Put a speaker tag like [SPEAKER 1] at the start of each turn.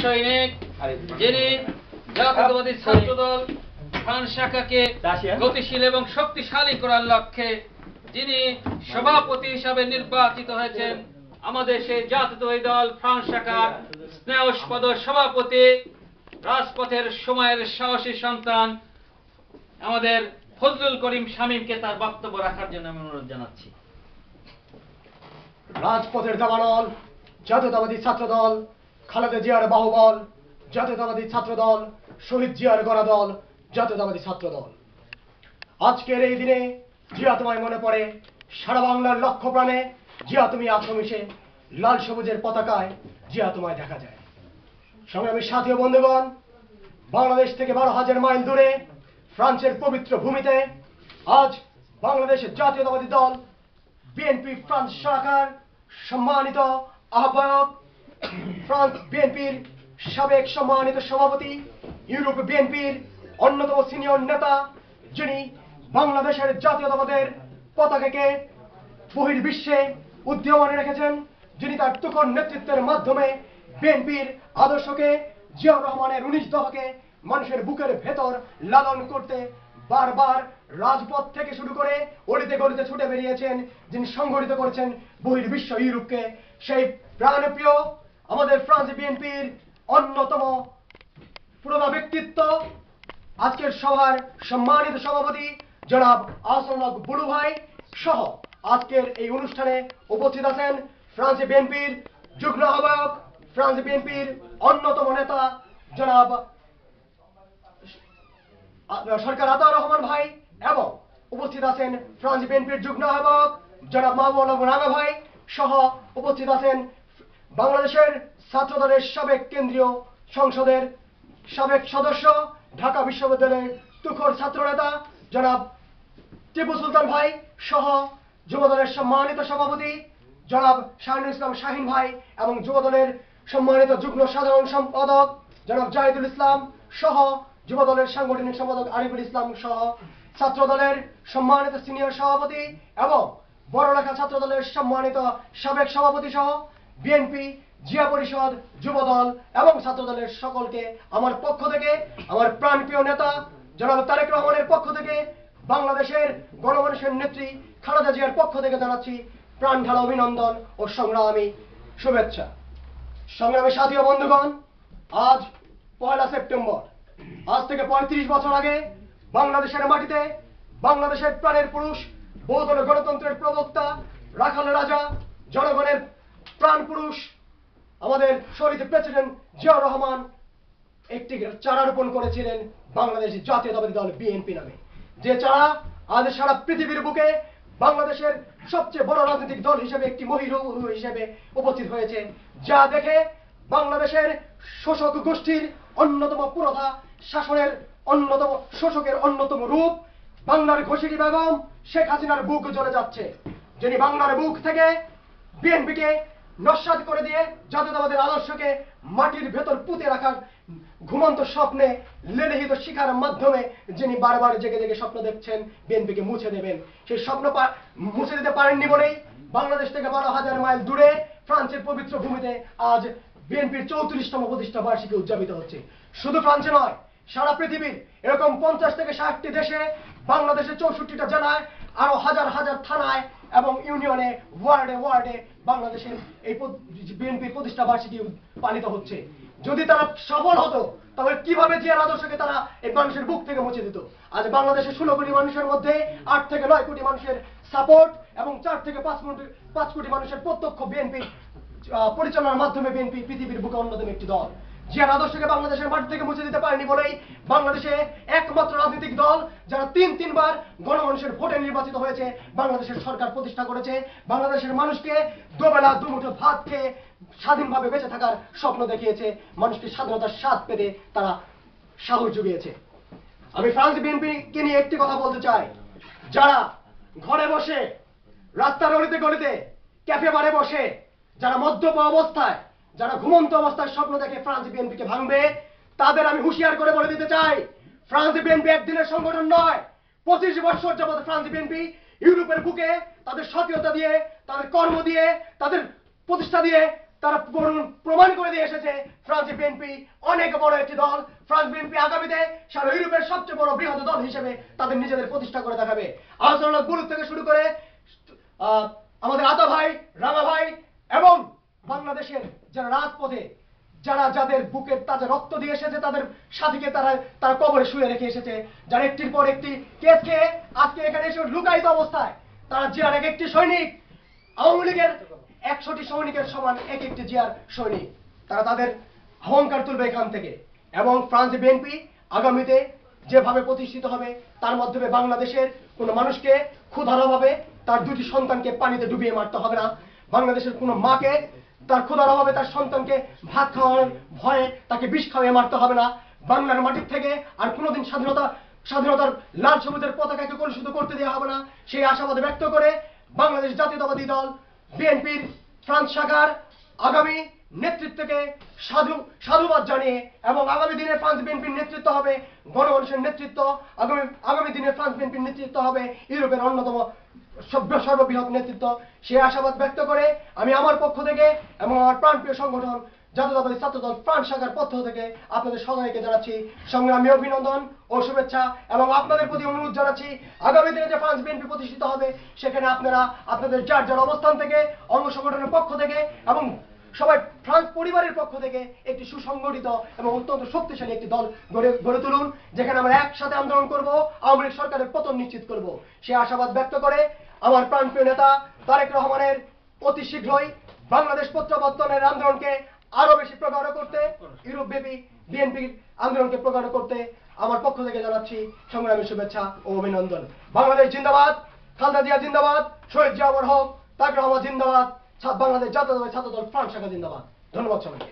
[SPEAKER 1] সৈনিক, যিনি জাতীয়তাবাদী ছাত্রদল ফ্রান্স শাখাকে গতিশীল এবং শক্তিশালী করার লক্ষ্যে যিনি সভাপতি হিসাবে নির্বাচিত হয়েছেন, আমাদের সেই জাতীয়তাবাদী দল ফ্রান্স শাখার স্নেহস্পদ সভাপতি, রাজপথের সময়ের সাহসী সন্তান আমাদের ফজলুল করিম শামীমকে তার বক্তব্য রাখার জন্য আমি অনুরোধ জানাচ্ছি।
[SPEAKER 2] রাজপথের দাবানল জাতীয়তাবাদী ছাত্রদল, খালেদা জিয়ার বাহুবল জাতীয়তাবাদী ছাত্রদল, শহীদ জিয়ার গড়া দল জাতীয়তাবাদী ছাত্রদল। আজকের এই দিনে জিয়া তোমায় মনে পড়ে, সারা বাংলার লক্ষ প্রাণে জিয়া তুমি আছো মিশে, লাল সবুজের পতাকায় জিয়া তোমায় দেখা যায়। সংগ্রামী সাথী ও বন্ধুগণ, বাংলাদেশ থেকে 12,000 মাইল দূরে ফ্রান্সের পবিত্র ভূমিতে আজ বাংলাদেশের জাতীয়তাবাদী দল বিএনপি ফ্রান্স শাখার সম্মানিত আহ্বায়ক, ফ্রান্স বিএনপির সাবেক সম্মানিত সভাপতি, ইউরোপ বিএনপির অন্যতম সিনিয়র নেতা, যিনি বাংলাদেশের জাতীয়তাবাদের পতাকাকে বহির্বিশ্বে উদীয়মান রেখেছেন, যিনি তার তুখর নেতৃত্বের মাধ্যমে বিএনপির আদর্শকে, জিয়াউর রহমানের 19 দফাকে মানুষের বুকের ভেতর লালন করতে বারবার রাজপথ থেকে শুরু করে অলিতে গলিতে ছুটে বেরিয়েছেন, যিনি সংগঠিত করেছেন বহির্বিশ্ব ইউরোপকে। সেই প্রাণপ্রিয় আমাদের ফ্রান্স বিএনপির অন্যতম পুরোনো ব্যক্তিত্ব, আজকের সভার সম্মানিত সভাপতি জনাব আহসানুল হক বুলু ভাই সহ আজকের এই অনুষ্ঠানে উপস্থিত আছেন ফ্রান্স বিএনপির যুগ্ম আহ্বায়ক, ফ্রান্স বিএনপির অন্যতম নেতা জনাব সরকার আতাউর রহমান ভাই, এবং উপস্থিত আছেন ফ্রান্স বিএনপির যুগ্ম আহ্বায়ক জনাব মাহবুব আলম রাঙা ভাই সহ উপস্থিত আছেন বাংলাদেশের ছাত্রদলের সাবেক কেন্দ্রীয় সংসদের সাবেক সদস্য, ঢাকা বিশ্ববিদ্যালয়ের তুখোর ছাত্র নেতা জনাব টিপু সুলতান ভাই সহ যুবদলের সম্মানিত সভাপতি জনাব শাহিনুল ইসলাম শাহিন ভাই এবং যুবদলের সম্মানিত যুগ্ম সাধারণ সম্পাদক জনাব জাহিদুল ইসলাম সহ যুবদলের সাংগঠনিক সম্পাদক আরিফুল ইসলাম সহ ছাত্রদলের সম্মানিত সিনিয়র সভাপতি এবং বড়লেখা ছাত্রদলের সম্মানিত সাবেক সভাপতি সহ বিএনপি, জিয়া পরিষদ, যুবদল এবং ছাত্রদলের সকলকে আমার পক্ষ থেকে, আমার প্রাণপ্রিয় নেতা জনাব তারেক রহমানের পক্ষ থেকে, বাংলাদেশের গণমানুষের নেত্রী খালেদা জিয়ার পক্ষ থেকে জানাচ্ছি প্রাণঢালা অভিনন্দন ও সংগ্রামী শুভেচ্ছা। সংগ্রামী সাথী ও বন্ধুগণ, আজ 1 সেপ্টেম্বর, আজ থেকে 35 বছর আগে বাংলাদেশের মাটিতে বাংলাদেশের প্রাণের পুরুষ, বহুদলীয় গণতন্ত্রের প্রবক্তা, রাখাল রাজা, জনগণের প্রাণ পুরুষ আমাদের শহীদ প্রেসিডেন্ট জিয়াউর রহমান একটি চারা রোপণ করেছিলেন বাংলাদেশ জাতীয়তাবাদী দল বিএনপি নামে, যে চারা আজ সারা পৃথিবীর বুকে বাংলাদেশের সবচেয়ে বড় রাজনৈতিক দল হিসেবে একটি মহিরু হিসেবে উপস্থিত হয়েছে, যা দেখে বাংলাদেশের শোষক গোষ্ঠীর অন্যতম পুরোধা শাসনের অন্যতম শোষকের অন্যতম রূপ বাংলার ঘোষিটি বেগম শেখ হাসিনার বুক জ্বলে যাচ্ছে, যিনি বাংলার বুক থেকে বিএনপিকে নস্যাৎ করে দিয়ে জাতীয়তাবাদের আদর্শকে মাটির ভেতর পুঁতে রাখার ঘুমন্ত স্বপ্নে লেলিহিত শিখার মাধ্যমে যিনি বারবার জেগে জেগে স্বপ্ন দেখছেন বিএনপিকে মুছে দেবেন, সেই স্বপ্ন মুছে দিতে পারেননি বলেই বাংলাদেশ থেকে 12,000 মাইল দূরে ফ্রান্সের পবিত্র ভূমিতে আজ বিএনপির 34তম প্রতিষ্ঠা বার্ষিকী উদযাপিত হচ্ছে। শুধু ফ্রান্সে নয়, সারা পৃথিবীর এরকম 50 থেকে 60টি দেশে, বাংলাদেশের 64টা জেলায়, আরো হাজার হাজার থানায় এবং ইউনিয়নে, ওয়ার্ডে ওয়ার্ডে বাংলাদেশের এই বিএনপির প্রতিষ্ঠা বার্ষিকী পালিত হচ্ছে। যদি তারা সফল হতো তাহলে কিভাবে জিয়ার আদর্শকে তারা এই মানুষের বুক থেকে মুছে দিত? আজ বাংলাদেশের 16 কোটি মানুষের মধ্যে 8 থেকে 9 কোটি মানুষের সাপোর্ট এবং 4 থেকে 5 কোটি মানুষের প্রত্যক্ষ বিএনপি পরিচালনার মাধ্যমে বিএনপি পৃথিবীর বুকে অন্যতম একটি দল। জিয়ার আদর্শকে বাংলাদেশের মাটি থেকে মুছে দিতে পারেনি বলেই বাংলাদেশে একমাত্র রাজনৈতিক দল যারা তিনবার গণমানুষের ভোটে নির্বাচিত হয়েছে, বাংলাদেশের সরকার প্রতিষ্ঠা করেছে, বাংলাদেশের মানুষকে দুবেলা দুমুঠো ভাত খেয়ে স্বাধীনভাবে বেঁচে থাকার স্বপ্ন দেখিয়েছে, মানুষকে স্বাধীনতার স্বাদ পেতে তারা সাহস জুগিয়েছে। আমি ফ্রান্স বিএনপিকে নিয়ে একটি কথা বলতে চাই, যারা ঘরে বসে, রাস্তার অলিতে গলিতে, ক্যাফে বারে বসে, যারা মদ্যপ অবস্থায়, যারা ঘুমন্ত অবস্থায় স্বপ্ন দেখে ফ্রান্স বিএনপিকে ভাঙবে, তাদের আমি হুঁশিয়ার করে বলে দিতে চাই, ফ্রান্স বিএনপি একদিনের সংগঠন নয়। 25 বছর যাবৎ ফ্রান্স বিএনপি ইউরোপের বুকে তাদের সক্রিয়তা দিয়ে, তাদের কর্ম দিয়ে, তাদের প্রতিষ্ঠা দিয়ে তারা প্রমাণ করে দিয়ে এসেছে ফ্রান্স বিএনপি অনেক বড় একটি দল। ফ্রান্স বিএনপি আগামীতে সারা ইউরোপের সবচেয়ে বড় বৃহৎ দল হিসেবে তাদের নিজেদের প্রতিষ্ঠা করে দেখাবে। আলোচনা গুরু থেকে শুরু করে আমাদের আতা ভাই, রাঙা ভাই এবং বাংলাদেশের যারা রাজপথে যাদের বুকের তাজা রক্ত দিয়ে এসেছে, তাদের সাথীকে তারা কবরে শুয়ে রেখে এসেছে, যারা একটির পর একটি কেস খেয়ে আজকে এখানে এসে লুকায়িত অবস্থায়, তারা জিয়ার এক একটি সৈনিক, আওয়ামী লীগের 100টি সৈনিকের সমান এক একটি জিয়ার সৈনিক। তারা তাদের অহংকার তুলবে এখান থেকে। এবং ফ্রান্স বিএনপি আগামীতে যেভাবে প্রতিষ্ঠিত হবে, তার মাধ্যমে বাংলাদেশের কোনো মানুষকে ক্ষুধারাভাবে তার দুটি সন্তানকে পানিতে ডুবিয়ে মারতে হবে না। বাংলাদেশের কোনো মাকে তার ক্ষুধার অভাবে তার সন্তানকে ভাত খাওয়ানোর ভয়ে তাকে বিষ খাওয়িয়ে মারতে হবে না। বাংলার মাটির থেকে আর কোনোদিন স্বাধীনতার লাল সবুজের পতাকাকে কলুষিত করতে দেওয়া হবে না, সেই আশাবাদ ব্যক্ত করে বাংলাদেশ জাতীয়তাবাদী দল বিএনপির ফ্রান্স শাখার আগামী নেতৃত্বকে সাধুবাদ জানিয়ে, এবং আগামী দিনে ফ্রান্স বিএনপির নেতৃত্ব হবে গণমানুষের নেতৃত্ব, আগামী দিনে ফ্রান্স বিএনপির নেতৃত্ব হবে ইউরোপের অন্যতম সর্ববৃহৎ নেতৃত্ব। সে আশাবাদ ব্যক্ত করে আমি আমার পক্ষ থেকে এবং আমার প্রাণপ্রিয় সংগঠন জাতীয়তাবাদী ছাত্রদল ফ্রান্স শাখার পক্ষ থেকে আপনাদের সবাইকে জানাচ্ছি সংগ্রামী অভিনন্দন ও শুভেচ্ছা, এবং আপনাদের প্রতি অনুরোধ জানাচ্ছি আগামী দিনে যে ফ্রান্স বিএনপি প্রতিষ্ঠিত হবে, সেখানে আপনারা আপনাদের যার অবস্থান থেকে, অঙ্গ সংগঠনের পক্ষ থেকে এবং সবাই ফ্রান্স পরিবারের পক্ষ থেকে একটি সুসংগঠিত এবং অত্যন্ত শক্তিশালী একটি দল গড়ে তুলুন, যেখানে আমরা একসাথে আন্দোলন করব, আওয়ামী লীগ সরকারের পতন নিশ্চিত করব। সে আশাবাদ ব্যক্ত করে আমার প্রাণপ্রিয় নেতা তারেক রহমানের অতি শীঘ্রই বাংলাদেশ প্রত্যাবর্তনের আন্দোলনকে আরো বেশি প্রগাঢ় করতে, ইউরোপব্যাপী বিএনপির আন্দোলনকে প্রগাঢ় করতে আমার পক্ষ থেকে জানাচ্ছি সংগ্রামী শুভেচ্ছা ও অভিনন্দন। বাংলাদেশ জিন্দাবাদ, খালেদা জিয়া জিন্দাবাদ, শহীদ জিয়া অমর হোক, তারেক রহমান জিন্দাবাদ, বাংলাদেশ জাতীয়তাবাদী ছাত্রদল ফ্রান্স শাখা জিন্দাবাদ। ধন্যবাদ সবাইকে।